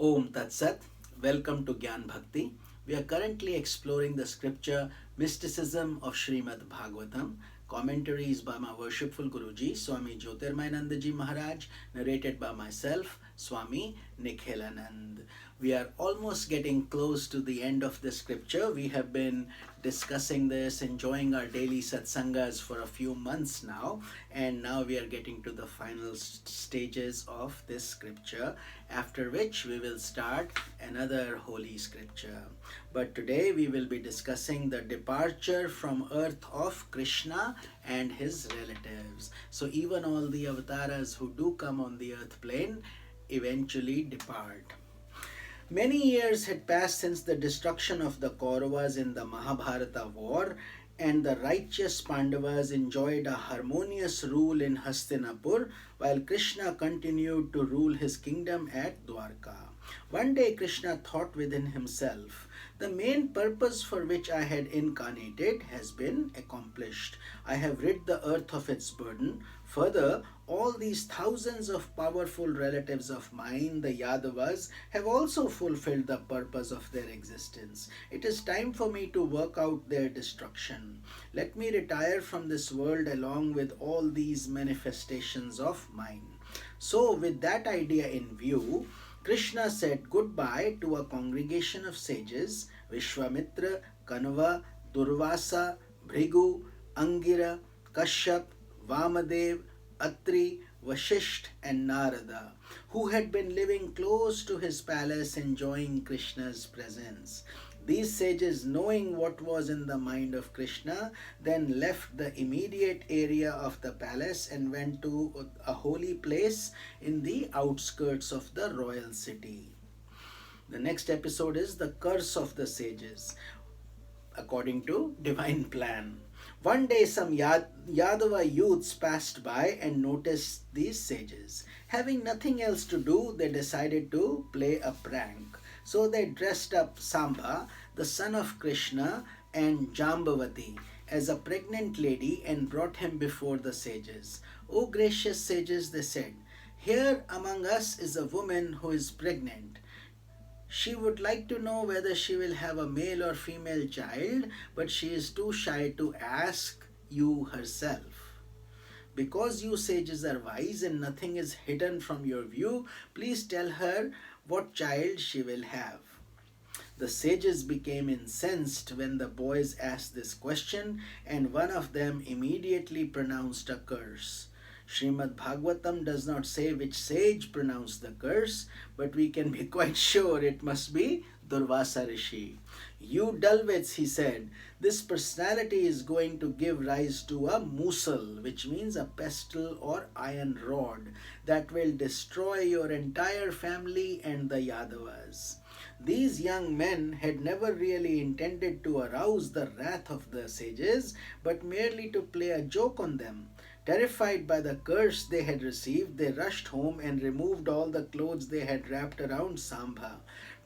Om Tat Sat. Welcome to Gyan Bhakti. We are currently exploring the scripture Mysticism of Srimad Bhagavatam. Commentaries by my worshipful Guruji, Swami Jyotirmayananda ji Maharaj, narrated by myself, Swami Nikhilanand. We are almost getting close to the end of the scripture. We have been discussing this, enjoying our daily satsangas for a few months now, and now we are getting to the final stages of this scripture, after which we will start another holy scripture. But today we will be discussing the departure from earth of Krishna and his relatives. So even all the avatars who do come on the earth plane eventually depart. Many years had passed since the destruction of the Kauravas in the Mahabharata war, and the righteous Pandavas enjoyed a harmonious rule in Hastinapur while Krishna continued to rule his kingdom at Dwarka. One day Krishna thought within himself, the main purpose for which I had incarnated has been accomplished. I have rid the earth of its burden. Further, all these thousands of powerful relatives of mine, the Yadavas, have also fulfilled the purpose of their existence. It is time for me to work out their destruction. Let me retire from this world along with all these manifestations of mine. So, with that idea in view, Krishna said goodbye to a congregation of sages: Vishwamitra, Kanva, Durvasa, Bhrigu, Angira, Kashyap, Vamadev, Atri, Vashisht, and Narada, who had been living close to his palace enjoying Krishna's presence. These sages, knowing what was in the mind of Krishna, then left the immediate area of the palace and went to a holy place in the outskirts of the royal city. The next episode is the curse of the sages, according to divine plan. One day some Yadava youths passed by and noticed these sages. Having nothing else to do, they decided to play a prank. So they dressed up Samba, the son of Krishna, and Jambavati as a pregnant lady and brought him before the sages. O gracious sages, they said, here among us is a woman who is pregnant. She would like to know whether she will have a male or female child, but she is too shy to ask you herself. Because you sages are wise and nothing is hidden from your view, please tell her what child she will have. The sages became incensed when the boys asked this question, and one of them immediately pronounced a curse. Srimad Bhagavatam does not say which sage pronounced the curse, but we can be quite sure it must be Durvasa Rishi. You dullwits, he said, this personality is going to give rise to a musal, which means a pestle or iron rod, that will destroy your entire family and the Yadavas. These young men had never really intended to arouse the wrath of the sages, but merely to play a joke on them. Terrified by the curse they had received, they rushed home and removed all the clothes they had wrapped around Sambha.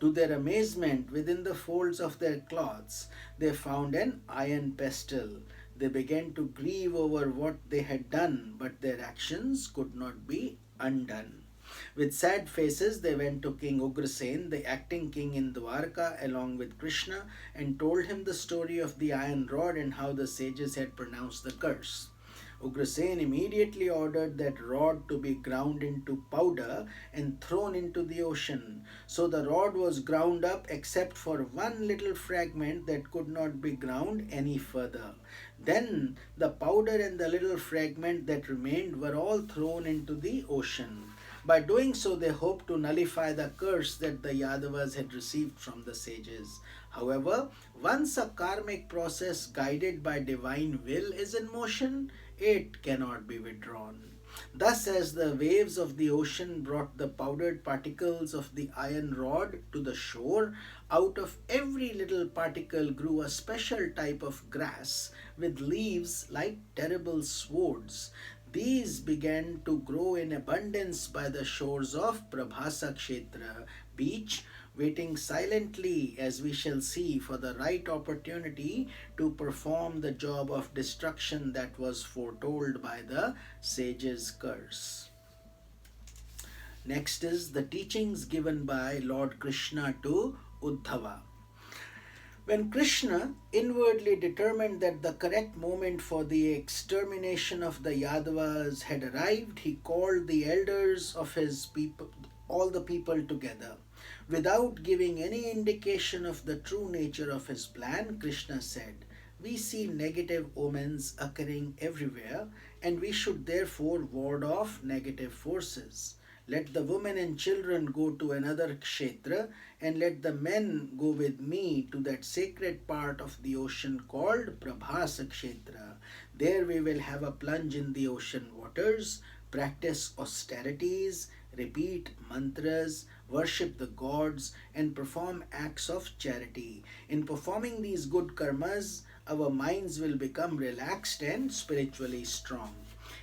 To their amazement, within the folds of their cloths, they found an iron pestle. They began to grieve over what they had done, but their actions could not be undone. With sad faces, they went to King Ugrasen, the acting king in Dwarka, along with Krishna, and told him the story of the iron rod and how the sages had pronounced the curse. Ugrasen immediately ordered that rod to be ground into powder and thrown into the ocean. So the rod was ground up except for one little fragment that could not be ground any further. Then the powder and the little fragment that remained were all thrown into the ocean. By doing so, they hoped to nullify the curse that the Yadavas had received from the sages. However, once a karmic process guided by divine will is in motion, it cannot be withdrawn. Thus, as the waves of the ocean brought the powdered particles of the iron rod to the shore, out of every little particle grew a special type of grass with leaves like terrible swords. These began to grow in abundance by the shores of Prabhasa Kshetra beach, waiting silently, as we shall see, for the right opportunity to perform the job of destruction that was foretold by the sage's curse. Next is the teachings given by Lord Krishna to Uddhava. When Krishna inwardly determined that the correct moment for the extermination of the Yadavas had arrived, he called the elders of his people, all the people together. Without giving any indication of the true nature of his plan, Krishna said, "We see negative omens occurring everywhere, and we should therefore ward off negative forces. Let the women and children go to another kshetra, and let the men go with me to that sacred part of the ocean called Prabhasa Kshetra. There we will have a plunge in the ocean waters, practice austerities, repeat mantras, worship the gods, and perform acts of charity. In performing these good karmas, our minds will become relaxed and spiritually strong."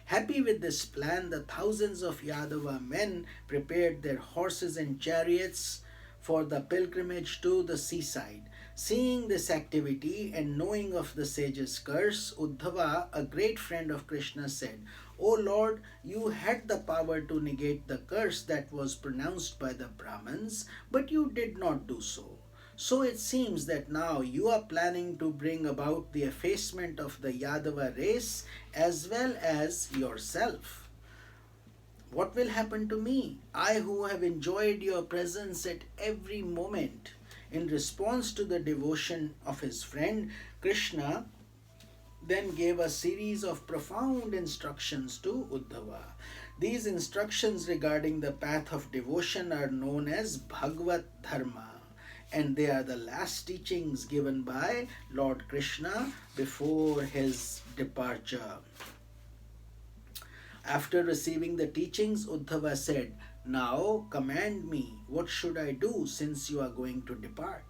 Happy with this plan, the thousands of Yadava men prepared their horses and chariots for the pilgrimage to the seaside. Seeing this activity and knowing of the sage's curse, Uddhava, a great friend of Krishna, said, "O Lord, you had the power to negate the curse that was pronounced by the Brahmins, but you did not do so. So it seems that now you are planning to bring about the effacement of the Yadava race as well as yourself. What will happen to me, I who have enjoyed your presence at every moment?" In response to the devotion of his friend, Krishna then gave a series of profound instructions to Uddhava. These instructions regarding the path of devotion are known as Bhagavat Dharma, and they are the last teachings given by Lord Krishna before his departure. After receiving the teachings, Uddhava said, "Now command me, what should I do since you are going to depart?"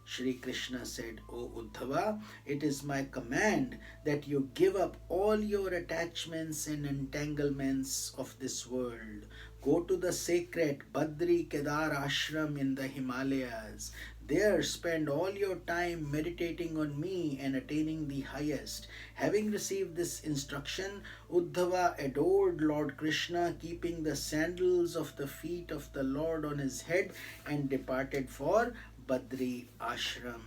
Shri Krishna said, "O Uddhava, it is my command that you give up all your attachments and entanglements of this world. Go to the sacred Badri Kedar ashram in the Himalayas. There spend all your time meditating on me and attaining the highest." Having received this instruction, Uddhava adored Lord Krishna, keeping the sandals of the feet of the Lord on his head, and departed for Badri ashram.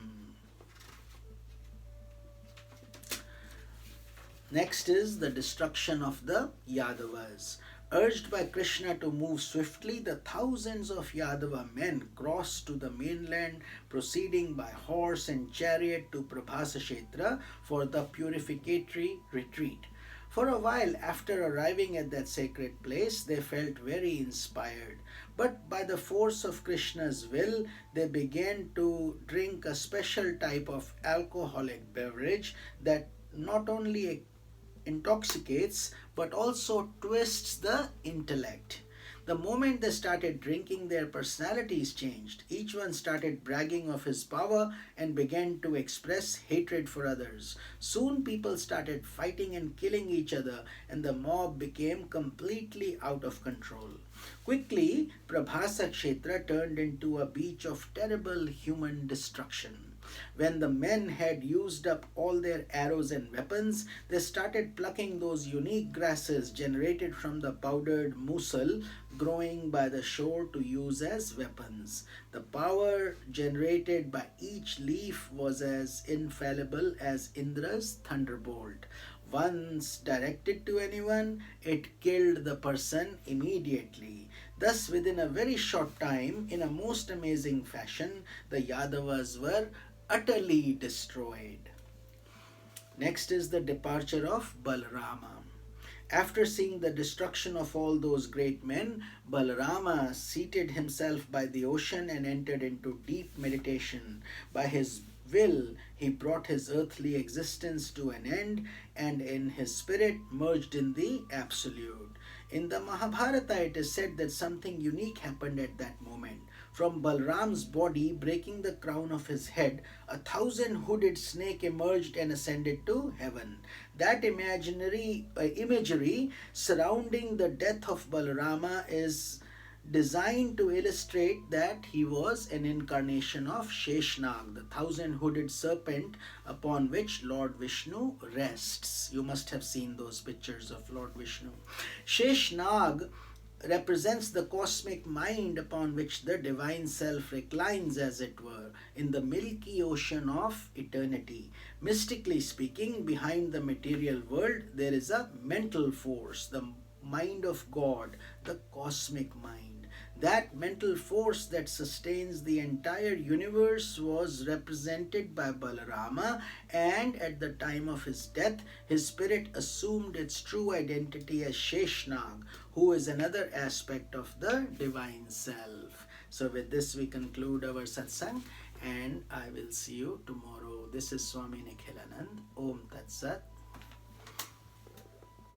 Next is the destruction of the Yadavas. Urged by Krishna to move swiftly, the thousands of Yadava men crossed to the mainland, proceeding by horse and chariot to Prabhasa Kshetra for the purificatory retreat. For a while after arriving at that sacred place, they felt very inspired. But by the force of Krishna's will, they began to drink a special type of alcoholic beverage that not only intoxicates but also twists the intellect. The moment they started drinking, their personalities changed. Each one started bragging of his power and began to express hatred for others. Soon people started fighting and killing each other, and the mob became completely out of control. Quickly, Prabhasa Kshetra turned into a beach of terrible human destruction. When the men had used up all their arrows and weapons, they started plucking those unique grasses generated from the powdered mussel growing by the shore to use as weapons. The power generated by each leaf was as infallible as Indra's thunderbolt. Once directed to anyone, it killed the person immediately. Thus, within a very short time, in a most amazing fashion, the Yadavas were utterly destroyed. Next is the departure of Balarama. After seeing the destruction of all those great men, Balarama seated himself by the ocean and entered into deep meditation. By his will, he brought his earthly existence to an end, and in his spirit merged in the Absolute. In the Mahabharata, it is said that something unique happened at that moment. From Balram's body, breaking the crown of his head, 1,000 hooded snake emerged and ascended to heaven. That imagery surrounding the death of Balarama is designed to illustrate that he was an incarnation of Sheshnag, the 1,000-hooded serpent upon which Lord Vishnu rests. You must have seen those pictures of Lord Vishnu. Sheshnag represents the cosmic mind upon which the divine self reclines, as it were, in the milky ocean of eternity. Mystically speaking, behind the material world, there is a mental force, the mind of God, the cosmic mind. That mental force that sustains the entire universe was represented by Balarama, and at the time of his death, his spirit assumed its true identity as Sheshnag, who is another aspect of the divine self. So, with this, we conclude our satsang, and I will see you tomorrow. This is Swami Nikhilanand. Om Tat Sat.